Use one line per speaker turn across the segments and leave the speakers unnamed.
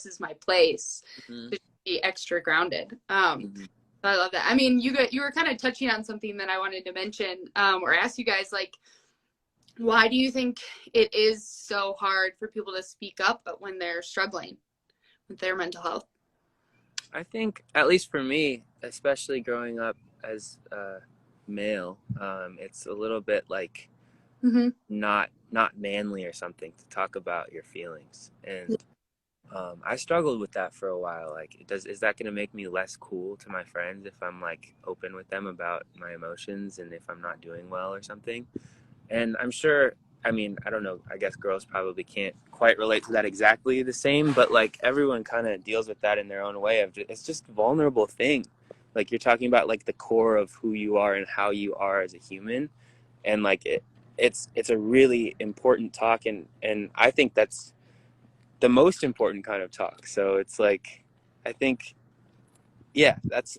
this is my place
Mm-hmm.
to be extra grounded.
Mm-hmm.
I love that. I mean, you were kind of touching on something that I wanted to mention, or ask you guys, like, why do you think it is so hard for people to speak up when they're struggling with their mental health?
I think, at least for me, especially growing up as a male, it's a little bit like
Mm-hmm.
not manly or something to talk about your feelings. And I struggled with that for a while. Like, is that going to make me less cool to my friends if I'm like open with them about my emotions and if I'm not doing well or something? And I'm sure, I mean, I don't know, I guess girls probably can't quite relate to that exactly the same, but like everyone kind of deals with that in their own way. It's just a vulnerable thing. Like, you're talking about like the core of who you are and how you are as a human. And like it's a really important talk, and I think that's the most important kind of talk. So it's like, I think, yeah, that's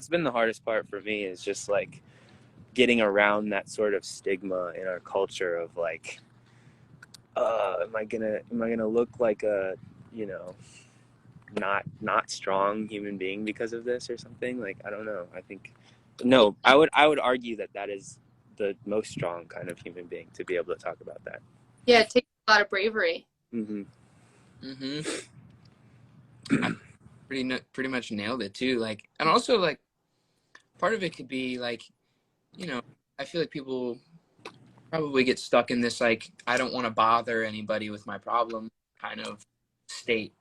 been the hardest part for me, is just like getting around that sort of stigma in our culture of like, am I gonna look like a, you know, not strong human being because of this or something? Like, I don't know. I think, no, I would argue that is the most strong kind of human being to be able to talk about that.
Yeah, it takes a lot of bravery.
Mm-hmm.
Mm-hmm. I pretty much nailed it too. Like, and also like part of it could be like, you know, I feel like people probably get stuck in this like I don't want to bother anybody with my problem kind of state,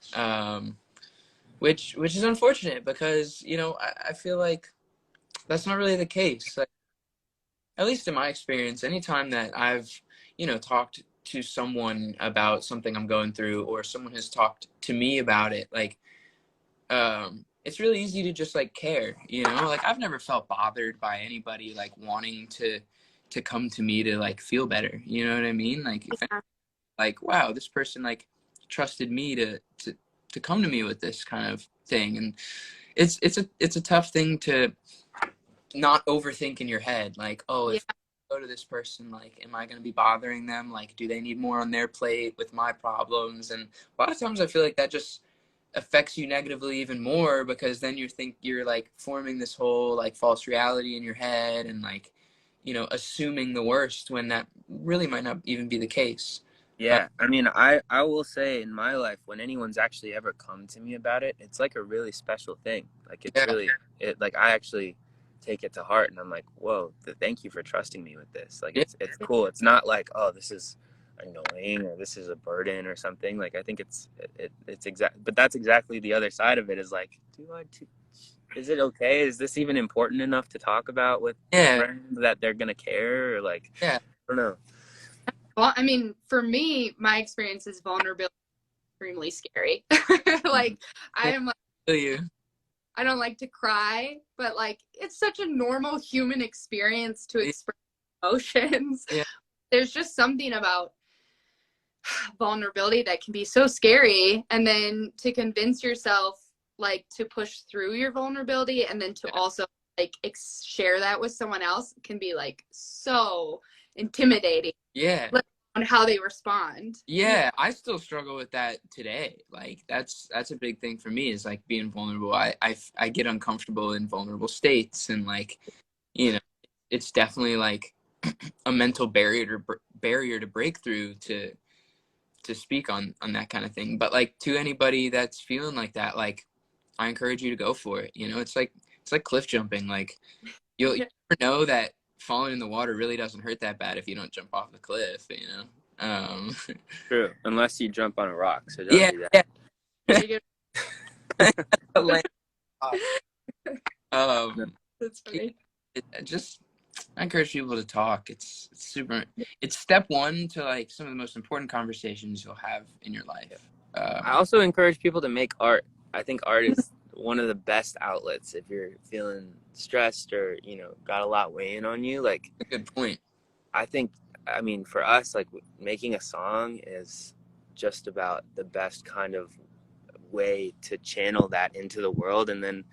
which is unfortunate because I feel like that's not really the case. Like, at least in my experience, anytime that I've talked to someone about something I'm going through, or someone has talked to me about it, like it's really easy to just like care, like I've never felt bothered by anybody like wanting to come to me to like feel better, you know what I mean? Like, if like, wow, this person like trusted me to come to me with this kind of thing. And it's a tough thing to not overthink in your head, like, oh,
Yeah.
if I go to this person, like, am I going to be bothering them? Like, do they need more on their plate with my problems? And a lot of times I feel like that just affects you negatively even more, because then you're like forming this whole like false reality in your head, and like assuming the worst when that really might not even be the case.
Yeah, I mean, I will say, in my life, when anyone's actually ever come to me about it, it's like a really special thing. Like, it's
Yeah,
really, like, I actually take it to heart, and I'm like, whoa, thank you for trusting me with this. Like,
yeah,
it's cool. It's not like, oh, this is annoying or this is a burden or something. Like, I think it's exact, but that's exactly the other side of it, is like, is it okay? Is this even important enough to talk about with
yeah,
friends that they're gonna care? Or like,
yeah.
I don't know.
Well, I mean, for me, my experience is vulnerability extremely scary. Like, I
Yeah,
am like,
you.
I don't like to cry, but like it's such a normal human experience to
Yeah,
express emotions.
yeah,
There's just something about vulnerability that can be so scary, and then to convince yourself like to push through your vulnerability and then to also like share that with someone else can be like so intimidating,
yeah.
like, on how they respond.
Yeah, I still struggle with that today. Like, that's a big thing for me, is like being vulnerable. I get uncomfortable in vulnerable states, and like, you know, it's definitely like a mental barrier to break through to speak on that kind of thing. But like, to anybody that's feeling like that, like, I encourage you to go for it. It's like cliff jumping. Like, you'll
Yeah.
never know that falling in the water really doesn't hurt that bad if you don't jump off the cliff. Um,
True, unless you jump on a rock, so don't
yeah,
do
yeah.
Yeah, you
Land off.
that.
that's funny.
Just, I encourage people to talk. It's super. It's step one to like some of the most important conversations you'll have in your life.
I also encourage people to make art. I think art is one of the best outlets if you're feeling stressed or got a lot weighing on you. Like,
A good point.
I think, I mean, for us, like, making a song is just about the best kind of way to channel that into the world. And then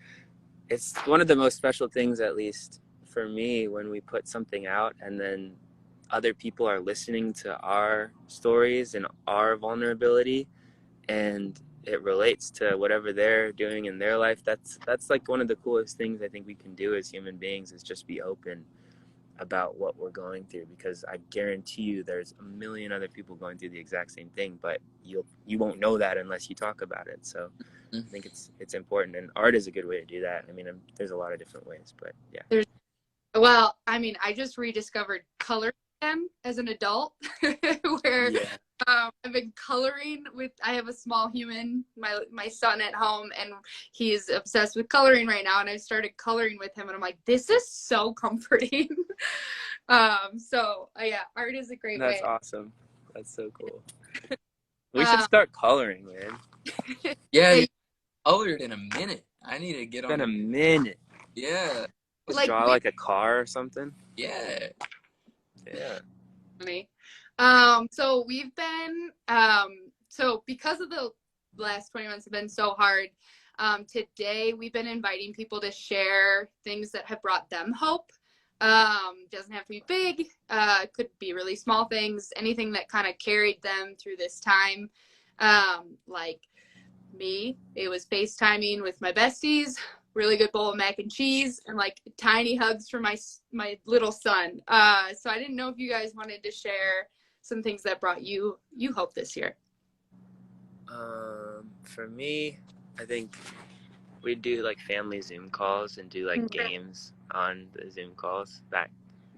it's one of the most special things, at least for me, when we put something out and then other people are listening to our stories and our vulnerability, and it relates to whatever they're doing in their life. That's like one of the coolest things I think we can do as human beings, is just be open about what we're going through, because I guarantee you there's a million other people going through the exact same thing, but you won't know that unless you talk about it. So I think it's important, and art is a good way to do that. I mean, there's a lot of different ways, but yeah.
Well, I mean, I just rediscovered color again as an adult, where I've been coloring with. I have a small human, my son at home, and he's obsessed with coloring right now. And I started coloring with him, and I'm like, this is so comforting. So yeah, art is a great way.
That's awesome. That's so cool. We should start coloring, man.
Yeah, colored in a minute. I need to get on.
It's been a minute.
Yeah.
Let's draw like a car or something.
Yeah.
Yeah.
Funny. So we've been so because of the last 20 months have been so hard, today we've been inviting people to share things that have brought them hope. Doesn't have to be big, could be really small things, anything that kind of carried them through this time. Like me, it was FaceTiming with my besties, really good bowl of mac and cheese, and like tiny hugs for my little son. So I didn't know if you guys wanted to share some things that brought you hope this year.
For me, I think we do like family Zoom calls and do like games on the Zoom calls back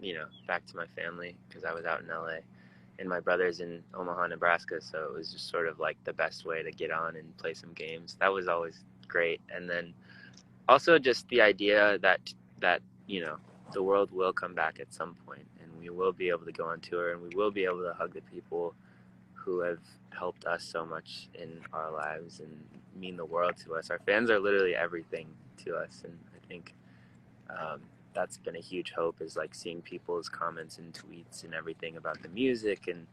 to my family, because I was out in LA and my brother's in Omaha, Nebraska. So it was just sort of like the best way to get on and play some games. That was always great. And then also just the idea that the world will come back at some point, and we will be able to go on tour, and we will be able to hug the people who have helped us so much in our lives and mean the world to us. Our fans are literally everything to us, and I think that's been a huge hope, is like seeing people's comments and tweets and everything about the music, and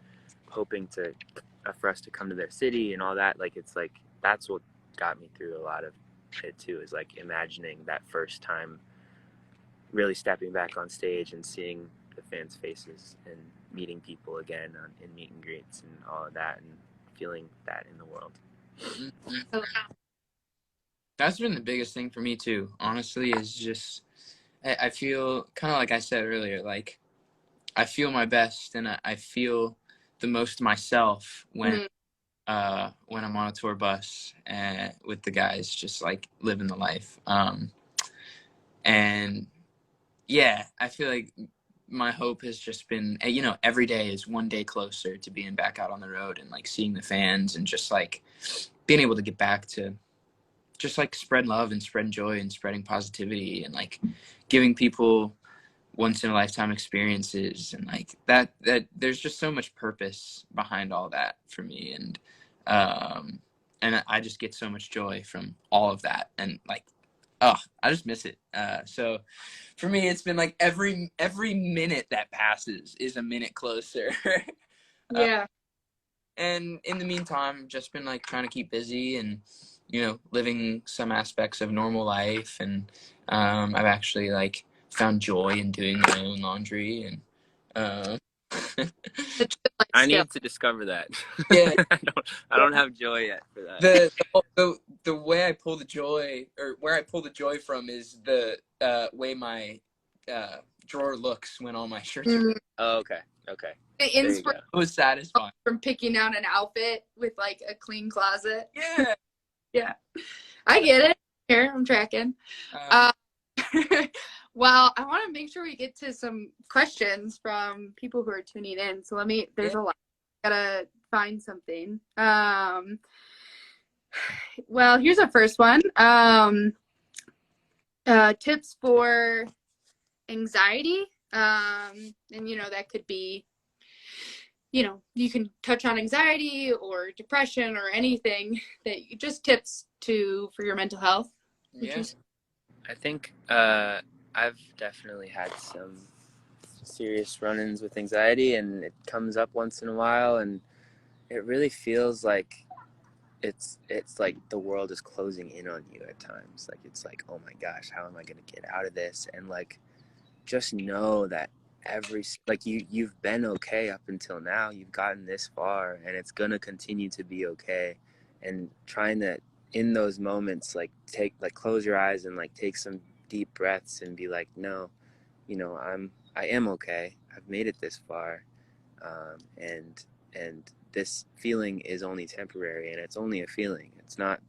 hoping for us to come to their city and all that. Like, it's like that's what got me through a lot of it too, is like imagining that first time really stepping back on stage and seeing the fans' faces and meeting people again in meet and greets and all of that, and feeling that in the world.
That's been the biggest thing for me too, honestly, is just I feel kind of like I said earlier, like I feel my best and I feel the most myself when I'm on a tour bus with the guys, just like living the life. And yeah, I feel like my hope has just been, every day is one day closer to being back out on the road and like seeing the fans and just like being able to get back to just like spread love and spread joy and spreading positivity and like giving people once in a lifetime experiences, and like that there's just so much purpose behind all that for me. And I just get so much joy from all of that, and like, I just miss it. So for me, it's been like every minute that passes is a minute closer.
Yeah.
And in the meantime, just been like trying to keep busy and, living some aspects of normal life. And I've actually like found joy in doing my own laundry. And
I need to discover that.
Yeah.
I don't have joy yet for that.
The way I pull the joy, or where I pull the joy from, is the way my drawer looks when all my shirts are.
Oh, okay.
The inspiration
was satisfying
from picking out an outfit with like a clean closet.
Yeah.
I get it. Here, I'm tracking. Well, I want to make sure we get to some questions from people who are tuning in. So there's a lot. Gotta find something. Well, here's our first one. Tips for anxiety. And that could be, you can touch on anxiety or depression or anything just tips for your mental health.
Yeah.
I think I've definitely had some serious run-ins with anxiety, and it comes up once in a while, and it really feels like it's like the world is closing in on you at times. Like, it's like, oh my gosh, how am I going to get out of this? And like, just know that you've been okay up until now. You've gotten this far, and it's going to continue to be okay. and trying to, in those moments, like close your eyes and like take some deep breaths and be like, no, I am okay. I've made it this far. And this feeling is only temporary, and it's only a feeling. It's not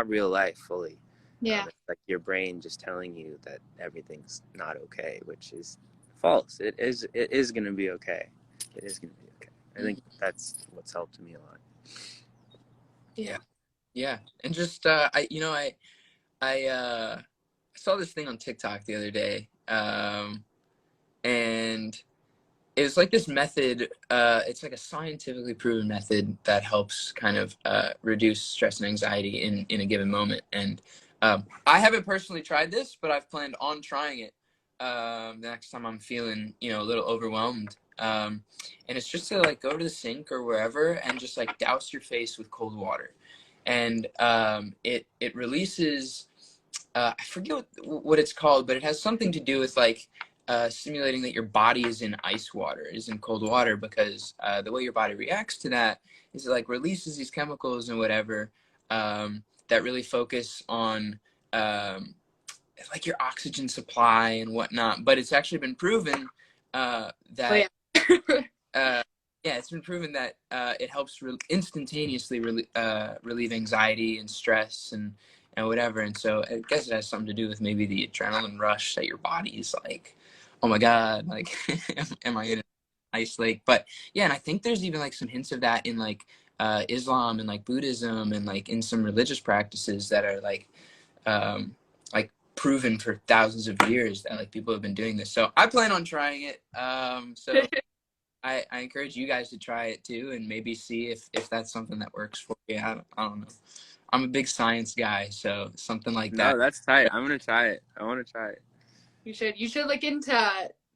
real life fully.
Yeah.
It's like your brain just telling you that everything's not okay, which is false. It is going to be okay. It is going to be okay. I think that's what's helped me a lot.
Yeah. And just I saw this thing on TikTok the other day, and it was like this method. It's like a scientifically proven method that helps kind of reduce stress and anxiety in a given moment. And I haven't personally tried this, but I've planned on trying it the next time I'm feeling, a little overwhelmed. And it's just to like go to the sink or wherever and just like douse your face with cold water, and it releases. I forget what it's called, but it has something to do with like simulating that your body is in ice water, is in cold water, because the way your body reacts to that is it like releases these chemicals and whatever that really focus on like your oxygen supply and whatnot. But it's actually been proven that yeah, it's been proven that it helps instantaneously relieve anxiety and stress and whatever. And so I guess it has something to do with maybe the adrenaline rush that your body's like, oh my God, like, am I in an ice lake? But yeah, and I think there's even like some hints of that in like Islam and like Buddhism and like in some religious practices that are like proven for thousands of years that like people have been doing this. So I plan on trying it. So I encourage you guys to try it too, and maybe see if that's something that works for you. I don't know. I'm a big science guy, so something like that.
No, that's tight. I'm gonna try it. I want to try it.
You should look into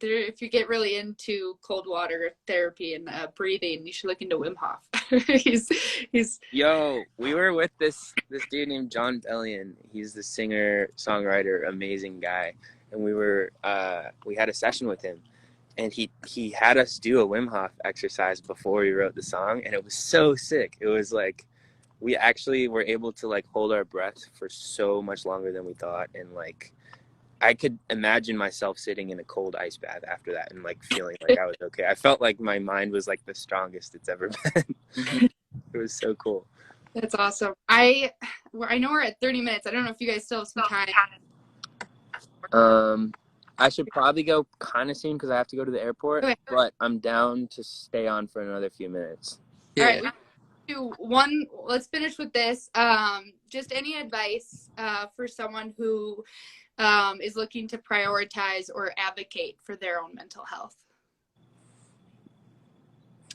there if you get really into cold water therapy and breathing. You should look into Wim Hof. he's
Yo, we were with this dude named John Bellion. He's the singer songwriter, amazing guy, and we had a session with him, and he had us do a Wim Hof exercise before we wrote the song, and it was so sick. It was like we actually were able to like hold our breath for so much longer than we thought, and like I could imagine myself sitting in a cold ice bath after that and like feeling like I was okay. I felt like my mind was like the strongest it's ever been. It was so cool.
That's awesome. I know we're at 30 minutes. I don't know if you guys still have some time.
I should probably go kind of soon because I have to go to the airport,
Okay.
but I'm down to stay on for another few minutes.
All right, let's finish with this. Just any advice for someone who is looking to prioritize or advocate for their own mental health?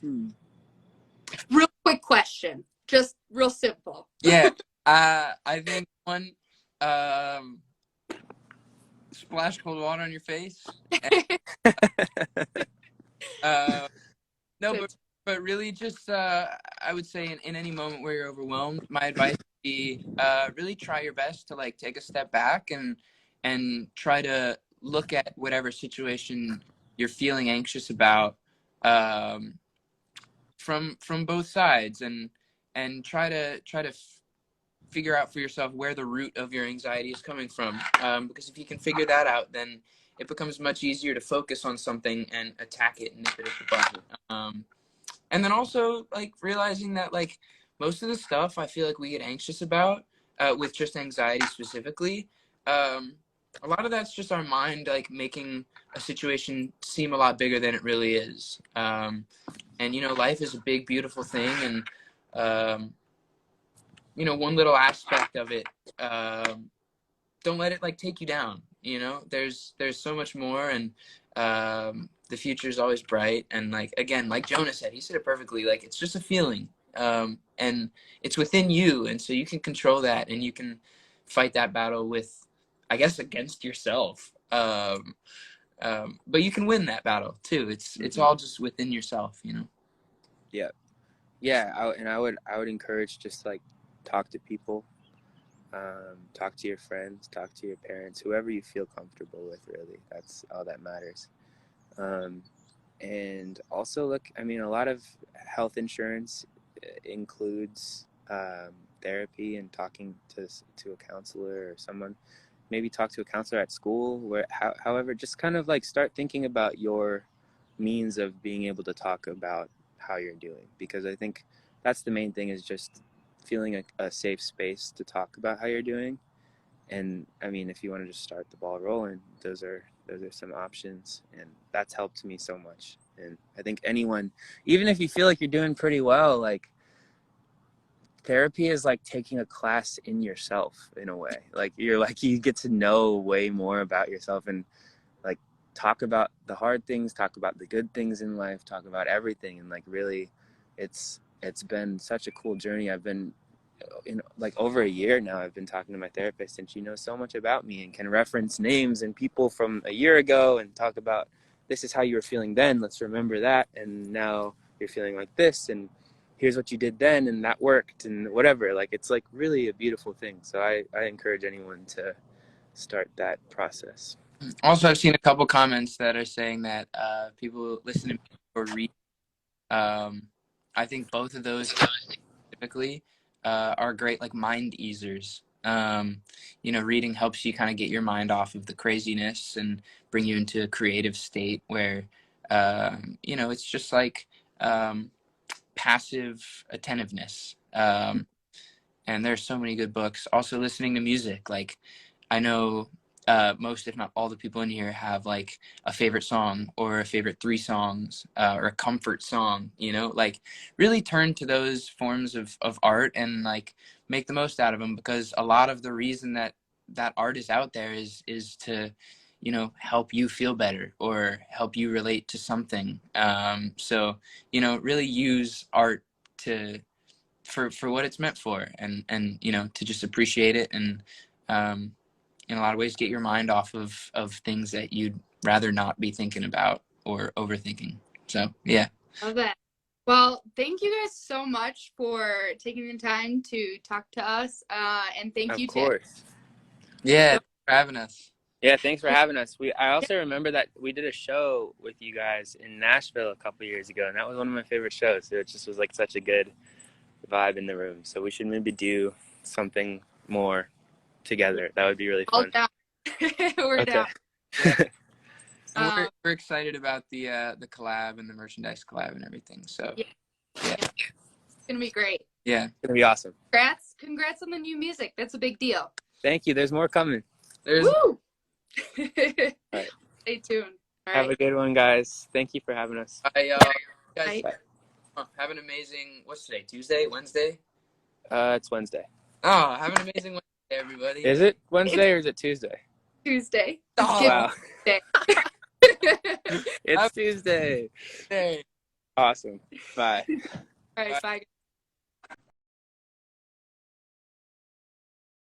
Real quick question, just real simple.
Yeah, I think one, splash cold water on your face. No, but really just I would say in any moment where you're overwhelmed, my advice would be really try your best to like take a step back and try to look at whatever situation you're feeling anxious about from both sides, and try to figure out for yourself where the root of your anxiety is coming from, because if you can figure that out, then it becomes much easier to focus on something and attack it and nip it at the bud. And then also like realizing that like most of the stuff I feel like we get anxious about with just anxiety specifically, a lot of that's just our mind like making a situation seem a lot bigger than it really is. And life is a big beautiful thing, and one little aspect of it, don't let it like take you down. There's so much more, and the future is always bright. And like, again, like Jonah said, he said it perfectly, like it's just a feeling, and it's within you, and so you can control that, and you can fight that battle with, I guess, against yourself, but you can win that battle too. It's all just within yourself.
Yeah. I would encourage just like talk to people, talk to your friends, talk to your parents, whoever you feel comfortable with. Really, that's all that matters. And also look, I mean, a lot of health insurance includes therapy and talking to a counselor or someone. Maybe talk to a counselor at school. However, just kind of like start thinking about your means of being able to talk about how you're doing, because I think that's the main thing, is just feeling a safe space to talk about how you're doing. And I mean, if you want to just start the ball rolling, those are some options, and that's helped me so much. And I think anyone, even if you feel like you're doing pretty well, like, therapy is like taking a class in yourself in a way. Like, you get to know way more about yourself, and like talk about the hard things, talk about the good things in life, talk about everything. And like, really, it's been such a cool journey. I've been like over a year now, I've been talking to my therapist, and she knows so much about me and can reference names and people from a year ago and talk about, this is how you were feeling then, let's remember that, and now you're feeling like this, and here's what you did then, and that worked, and whatever. Like, it's like really a beautiful thing. So I encourage anyone to start that process.
Also, I've seen a couple comments that are saying that people listen to me or read. I think both of those typically are great, like, mind easers. Reading helps you kind of get your mind off of the craziness and bring you into a creative state where, it's just like passive attentiveness. And there's so many good books. Also, listening to music, like, I know most, if not all, the people in here have like a favorite song or a favorite 3 songs or a comfort song. Like, really turn to those forms of art and like make the most out of them, because a lot of the reason that art is out there is to help you feel better or help you relate to something. So really use art for what it's meant for, and to just appreciate it, and in a lot of ways get your mind off of things that you'd rather not be thinking about or overthinking. So yeah.
Love that. Well, thank you guys so much for taking the time to talk to us, and thank you
Of course.
Yeah, thanks for having us.
Yeah, thanks for having us. I also remember that we did a show with you guys in Nashville a couple years ago, and that was one of my favorite shows. So it just was like such a good vibe in the room. So we should maybe do something more together. That would be really fun.
We're down.
Yeah. And we're excited about the collab and the merchandise collab and everything. So yeah.
It's gonna be great.
Yeah,
it's gonna be awesome.
Congrats on the new music. That's a big deal.
Thank you. There's more coming.
Woo!
Right.
Stay tuned. All
Have
right.
a good one, guys. Thank you for having us.
Bye, y'all. Guys,
Bye.
Have an amazing, what's today? Tuesday? Wednesday?
It's Wednesday.
Oh, have an amazing Wednesday, everybody.
Is it Wednesday or is it Tuesday?
Tuesday.
Oh,
wow.
Tuesday.
It's Tuesday.
Hey.
Awesome. Bye.
All right, bye.